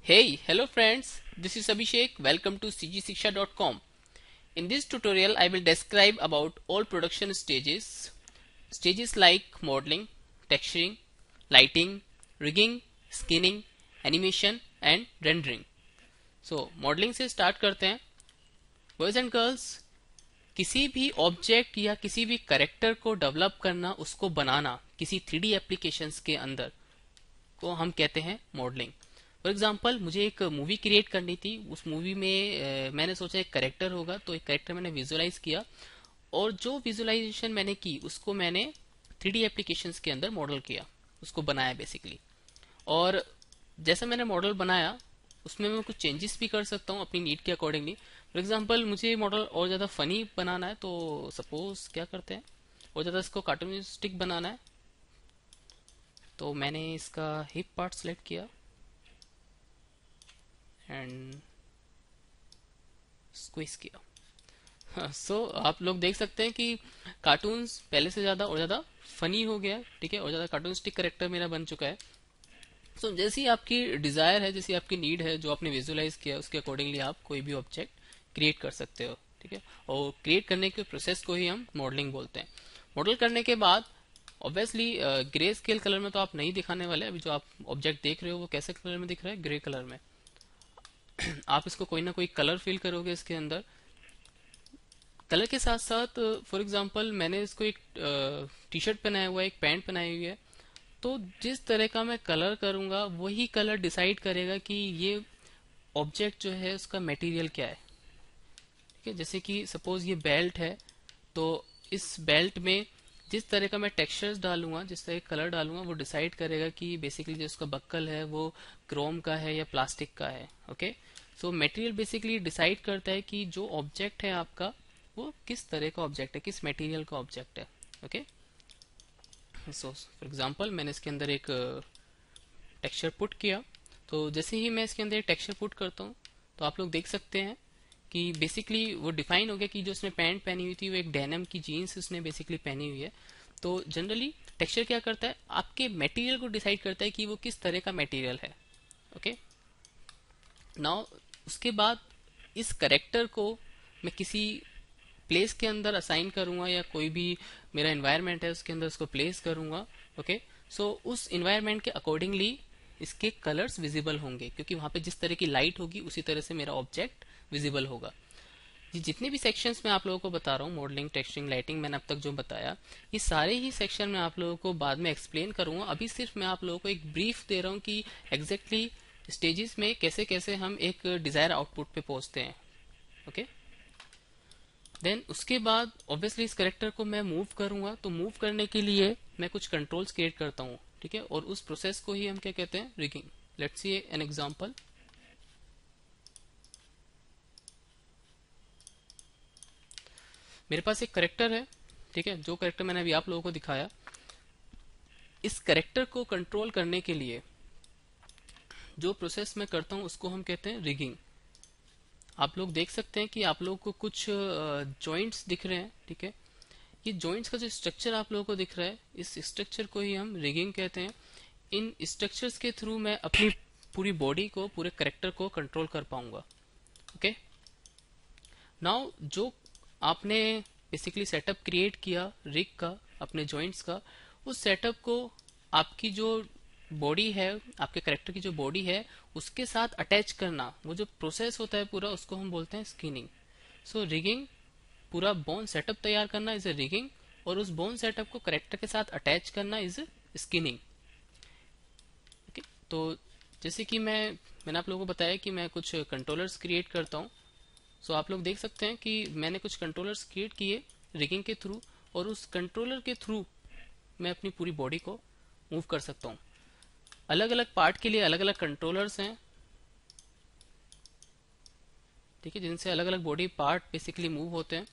Hey, hello friends. This is Abhishek. Welcome to cgsiksha.com. In this tutorial, I will describe about all production stages. Stages like modeling, texturing, lighting, rigging, skinning, animation and rendering. So, modeling से start करते हैं. Boys and girls, किसी भी object या किसी भी character को develop करना, उसको बनाना किसी 3D एप्लीकेशंस के अंदर को हम कहते हैं मॉडलिंग. फॉर एग्जाम्पल, मुझे एक मूवी क्रिएट करनी थी. उस मूवी में मैंने सोचा एक करेक्टर होगा, तो एक करेक्टर मैंने विजुअलाइज किया और जो विजुअलाइजेशन मैंने की उसको मैंने 3D एप्लीकेशंस के अंदर मॉडल किया, उसको बनाया बेसिकली. और जैसा मैंने मॉडल बनाया उसमें मैं कुछ चेंजेस भी कर सकता हूँ अपनी नीड के अकॉर्डिंगली. फॉर एग्जाम्पल, मुझे मॉडल और ज़्यादा फनी बनाना है, तो सपोज क्या करते हैं, और ज़्यादा इसको कार्टूनिस्टिक बनाना है, तो मैंने इसका हिप पार्ट सेलेक्ट किया एंड स्क्वीज किया. सो आप लोग देख सकते हैं कि कार्टून्स पहले से ज़्यादा और ज़्यादा फनी हो गया. ठीक है, और ज़्यादा कार्टूनिस्टिक करेक्टर मेरा बन चुका है. सो जैसी आपकी डिज़ायर है, जैसी आपकी नीड है, जो आपने विजुअलाइज किया उसके अकॉर्डिंगली आप कोई भी ऑब्जेक्ट क्रिएट कर सकते हो. ठीक है, और क्रिएट करने के प्रोसेस को ही हम मॉडलिंग बोलते हैं. मॉडल करने के बाद ऑब्वियसली ग्रे स्केल कलर में तो आप नहीं दिखाने वाले. अभी जो आप ऑब्जेक्ट देख रहे हो वो कैसे कलर में दिख रहा है, ग्रे कलर में. आप इसको कोई ना कोई कलर फिल करोगे इसके अंदर. कलर के साथ साथ फॉर एग्जांपल मैंने इसको एक टी शर्ट पहनाया हुआ है, एक पैंट पहनाई हुई है, तो जिस तरह का मैं कलर करूंगा वही कलर डिसाइड करेगा कि ये ऑब्जेक्ट जो है उसका मटेरियल क्या है. ठीक है, जैसे कि सपोज ये बेल्ट है, तो इस बेल्ट में जिस तरह का मैं टेक्सचर्स डालूंगा, जिस तरह का कलर डालूंगा, वो डिसाइड करेगा कि बेसिकली जो उसका बक्कल है वो क्रोम का है या प्लास्टिक का है. Okay, so material basically decide करता है कि जो ऑब्जेक्ट है आपका वो किस तरह का ऑब्जेक्ट है, किस मटेरियल का ऑब्जेक्ट है. ओके, सो फॉर एग्जांपल मैंने इसके अंदर एक टेक्सचर पुट किया. तो जैसे ही मैं इसके अंदर एक टेक्सचर पुट करता हूँ तो आप लोग देख सकते हैं कि बेसिकली वो डिफाइन हो गया कि जो उसने पैंट पहनी हुई थी वो एक डेनिम की जीन्स उसने बेसिकली पहनी हुई है. तो जनरली टेक्सचर क्या करता है, आपके मटेरियल को डिसाइड करता है कि वो किस तरह का मटेरियल है. ओके, नाउ उसके बाद इस करेक्टर को मैं किसी प्लेस के अंदर असाइन करूंगा या कोई भी मेरा एनवायरनमेंट है उसके अंदर उसको प्लेस करूंगा. ओके, सो उस एनवायरनमेंट के अकॉर्डिंगली इसके कलर्स विजिबल होंगे, क्योंकि वहां पे जिस तरह की लाइट होगी उसी तरह से मेरा ऑब्जेक्ट विजिबल होगा. ये जितने भी सेक्शंस मैं आप लोगों को बता रहा हूँ, मॉडलिंग, टेक्सचरिंग, लाइटिंग, मैंने अब तक जो बताया, ये सारे ही सेक्शन मैं आप लोगों को बाद में एक्सप्लेन करूंगा. अभी सिर्फ मैं आप लोगों को एक ब्रीफ दे रहा हूँ कि एग्जैक्टली स्टेजेस में कैसे कैसे हम एक डिजायर आउटपुट पे पहुंचते हैं. ओके, देन उसके बाद ऑब्वियसली इस करेक्टर को मैं मूव करूंगा, तो मूव करने के लिए मैं कुछ कंट्रोल्स क्रिएट करता हूँ. ठीक है, और उस प्रोसेस को ही हम क्या कहते हैं, rigging. Let's see an example. मेरे पास एक करेक्टर है. ठीक है, जो करेक्टर मैंने अभी आप लोगों को दिखाया, इस करेक्टर को कंट्रोल करने के लिए जो प्रोसेस मैं करता हूं उसको हम कहते हैं रिगिंग. आप लोग देख सकते हैं कि आप लोगों को कुछ जॉइंट्स दिख रहे हैं. ठीक है, ये जॉइंट्स का जो स्ट्रक्चर आप लोगों को दिख रहा है, इस स्ट्रक्चर को ही हम रिगिंग कहते हैं. इन स्ट्रक्चर्स के थ्रू मैं अपनी पूरी बॉडी को, पूरे करेक्टर को कंट्रोल कर पाऊंगा. ओके, नाउ जो आपने बेसिकली सेटअप क्रिएट किया रिग का, अपने जॉइंट्स का, उस सेटअप को आपकी जो बॉडी है, आपके करेक्टर की जो बॉडी है उसके साथ अटैच करना, वो जो प्रोसेस होता है पूरा, उसको हम बोलते हैं स्किनिंग. सो रिगिंग, पूरा बोन सेटअप तैयार करना इज ए रिगिंग, और उस बोन सेटअप को करेक्टर के साथ अटैच करना इज स्किनिंग. ओके, तो जैसे कि मैंने आप लोगों को बताया कि मैं कुछ कंट्रोलर्स क्रिएट करता हूँ. सो आप लोग देख सकते हैं कि मैंने कुछ कंट्रोलर्स क्रिएट किए रिगिंग के थ्रू, और उस कंट्रोलर के थ्रू मैं अपनी पूरी बॉडी को मूव कर सकता हूँ. अलग अलग पार्ट के लिए अलग अलग कंट्रोलर्स हैं. ठीक है, जिनसे अलग अलग बॉडी पार्ट बेसिकली मूव होते हैं.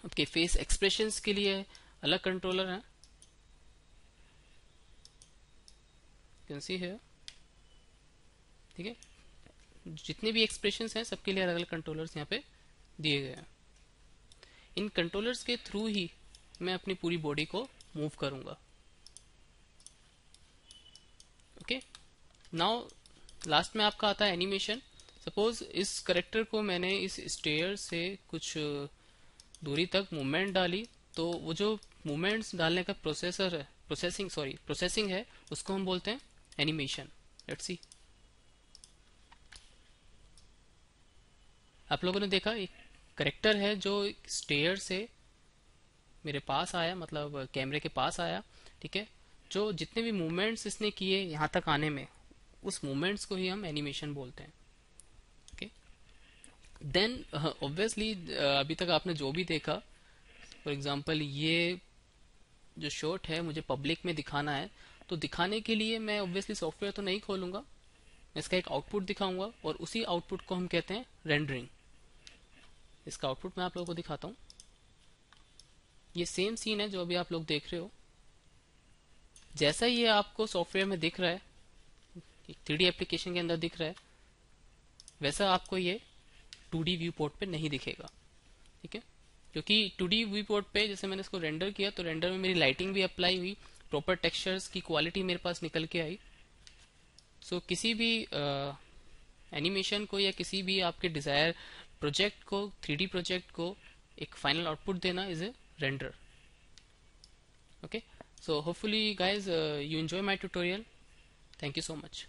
आपके फेस एक्सप्रेशंस के लिए अलग कंट्रोलर हैं. कैन सी है. ठीक है, जितने भी एक्सप्रेशंस हैं सबके लिए अलग अलग कंट्रोलर्स यहाँ पे दिए गए हैं. इन कंट्रोलर्स के थ्रू ही मैं अपनी पूरी बॉडी को मूव करूंगा. ओके, नाउ लास्ट में आपका आता है एनिमेशन। सपोज इस करेक्टर को मैंने इस स्टेयर से कुछ दूरी तक मूवमेंट डाली, तो वो जो मूवमेंट्स डालने का प्रोसेसिंग है, उसको हम बोलते हैं एनिमेशन। Let's see. आप लोगों ने देखा एक करेक्टर है जो स्टेयर से मेरे पास आया, मतलब कैमरे के पास आया, ठीक है। जो जितने भी मूवमेंट्स इसने किए यहाँ तक आने में, उस मूवमेंट्स को ही हम एनिमेशन बोलते हैं। ओके, देन ऑब्वियसली अभी तक आपने जो भी देखा, फॉर एग्जांपल ये जो शॉट है मुझे पब्लिक में दिखाना है, तो दिखाने के लिए मैं ऑब्वियसली सॉफ्टवेयर तो नहीं खोलूंगा, मैं इसका एक आउटपुट दिखाऊंगा और उसी आउटपुट को हम कहते हैं रेंडरिंग। इसका आउटपुट मैं आप लोगों को दिखाता हूँ। ये सेम सीन है जो अभी आप लोग देख रहे हो। जैसा ये आपको सॉफ्टवेयर में दिख रहा है, 3D एप्लीकेशन के अंदर दिख रहा है, वैसा आपको ये 2D व्यू पोर्ट पे नहीं दिखेगा, ठीक है। क्योंकि 2D व्यू पोर्ट पे जैसे मैंने इसको रेंडर किया, तो रेंडर में मेरी लाइटिंग भी अप्लाई हुई, प्रॉपर टेक्सचर्स की क्वालिटी मेरे पास निकल के आई। सो किसी भी एनिमेशन को या किसी भी आपके डिजायर प्रोजेक्ट को, 3D प्रोजेक्ट को एक फाइनल आउटपुट देना is a render. Okay, so hopefully guys you enjoy my tutorial. Thank you so much.